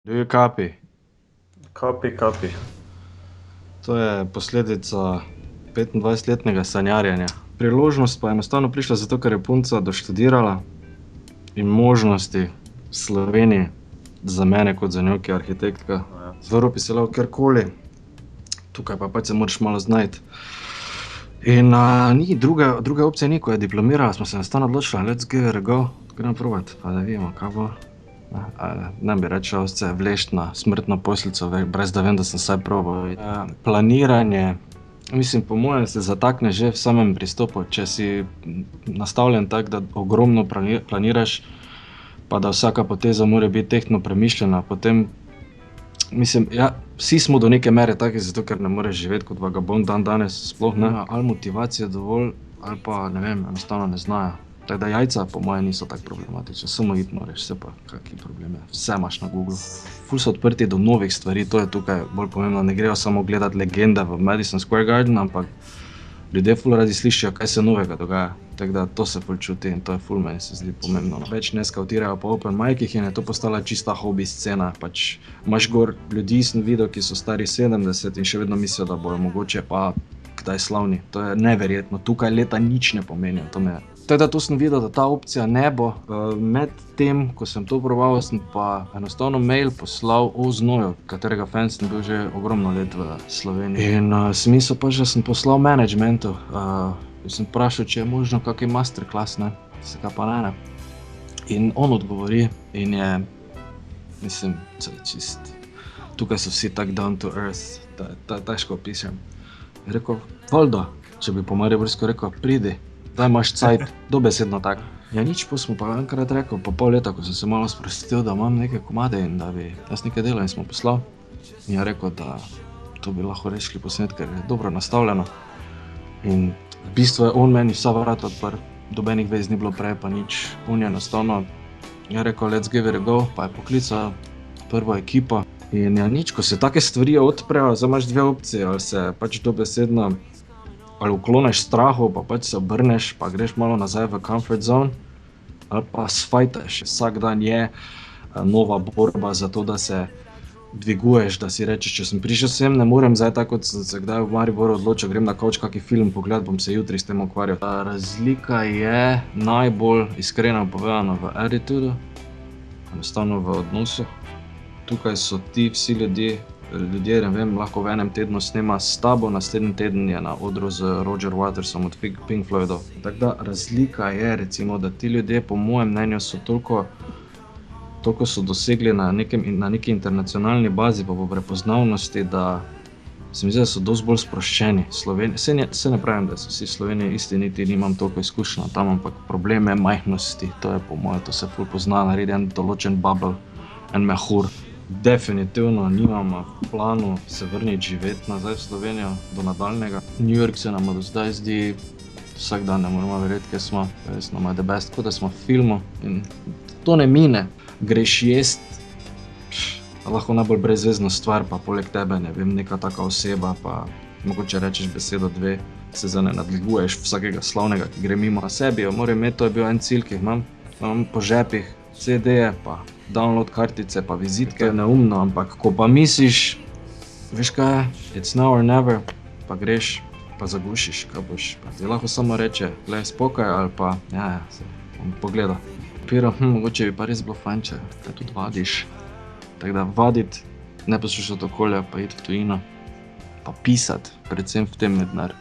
Dve kapi. Kapi. To je posledica 25-letnega sanjarjenja. Priložnost pa je enostavno prišla zato, ker je punca doštudirala in možnosti v Sloveniji za mene kot za njo, ki je arhitektka. V Evropi se lahko kjerkoli, tukaj pa pač se moraš malo znajti. In ni druge opcije ni, ko je diplomirala, smo se enostavno odločili, let's give it a go, gremo provat, pa da vidimo, kaj bo. Ne bi rečel, se vleči na smrtno posteljico, brez da vem, da sem vsaj probal. Planiranje, mislim, po mojem se zatakne že v samem pristopu, če si nastavljen tako, da ogromno planiraš, pa da vsaka poteza mora biti tehtno premišljena, potem, mislim, ja, vsi smo do neke mere taki, zato ker ne moreš živeti kot vagabond dandanes, sploh ne, ali motivacije dovolj, ali pa, ne vem, enostavno ne znajo. Tako da jajca po moje niso tako problematične, samo iti moraš, vse pa kakšne probleme, vse imaš na Googlu. Ful so odprti do novih stvari, to je tukaj bolj pomembno, ne grejo samo gledati legende v Madison Square Garden, ampak ljudje ful radi slišijo, kaj se novega dogaja. Tako da to se ful čuti in to je ful meni se zdi pomembno. Več ne skautirajo po open micih in je to postala čista hobi scena, pač imaš gor ljudi, sem videl, ki so stari 70 in še vedno mislijo, da bojo mogoče pa kdaj slavni. To je neverjetno, tukaj leta nič ne pomenijo, to me. Tako da to sem videl, da ta opcija ne bo. Med tem, ko sem to proval, sem pa enostavno mail poslal Oznoju, katerega fan sem bil že ogromno let v Sloveniji. In smisel pa že sem poslal managementu. Sem vprašal, če je možno kakšen masterclass, ne, se kaj pa ne. In on odgovori in je, mislim, čist, tukaj so vsi tak down to earth, težko opišem. Je rekel, Valdo, če bi po mariborsko rekel, pridi, daj imaš cajt, dobesedno tako. Ja nič, pa smo pa enkrat rekel, po pol leta, ko sem se malo sprostil, da imam neke komade in da bi jaz nekaj delal in smo poslal. In je rekel, da to bi lahko rešili posnet, ker je dobro nastavljeno. In v bistvu je on meni vsa vrata odprl, dobenih vez ni bilo prej, pa nič. On je enostavno, je rekel, let's give it a go, pa je poklical prvo ekipo. In ja nič, ko se take stvari odprejo, zdaj imaš dve opcije, ali se pač dobesedno ali ukloniš strahu, pa pač se obrneš, pa greš malo nazaj v comfort zone, ali pa sfajtaš. Vsak dan je nova borba za to, da se dviguješ, da si rečeš, če sem prišel sem, ne morem zdaj tako, kot sem se kdaj v Mariboru odločil, grem na kavč kakšen film pogledat, bom se jutri s tem ukvarjal. Razlika je najbolj iskreno povedano v attitudu, enostavno v odnosu. Tukaj so ti vsi ljudje, ne vem, lahko v enem tednu snema s tabo, naslednji teden je na odru z Roger Watersom od Pink Floydov. Tako da razlika je, recimo, da ti ljudje po mojem mnenju so toliko so dosegli na neki internacionalni bazi pa po prepoznavnosti, da se mi zdi, da so dosti bolj sproščeni. Se ne pravim, da so vsi v Sloveniji isti, niti nimam toliko izkušnja tam, ampak problem je majhnosti, to je po moje, to se ful pozna, naredi en določen bubble, en mehur. Definitivno nimam v planu se vrniti živeti nazaj v Slovenijo do nadaljnega. New York se nam do zdaj zdi, vsak dan ne moramo verjeti, kje smo, res nama je the best, kot da smo v filmu in to ne mine. Greš jest, lahko najbolj brezvezno stvar, pa poleg tebe, ne vem, neka taka oseba, pa mogoče rečeš besedo dve, se zdaj ne nadleguješ vsakega slavnega, ki gre mimo. Na sebi jo moram imeti, to je bil en cilj, ki jih imam po žepih, CD-je, pa download kartice, pa vizitke. To je neumno, ampak ko pa misliš, veš kaj, it's now or never, pa greš, pa zagušiš, kaj boš. Pa ti lahko samo reče, glej, spokaj, ali pa, ja, se bom pogledal. Mogoče bi pa res bilo fajn, če te tudi vadiš. Tako da vaditi, ne poslušati okolja, pa iti v tujino, pa pisati, predvsem v tem med denar.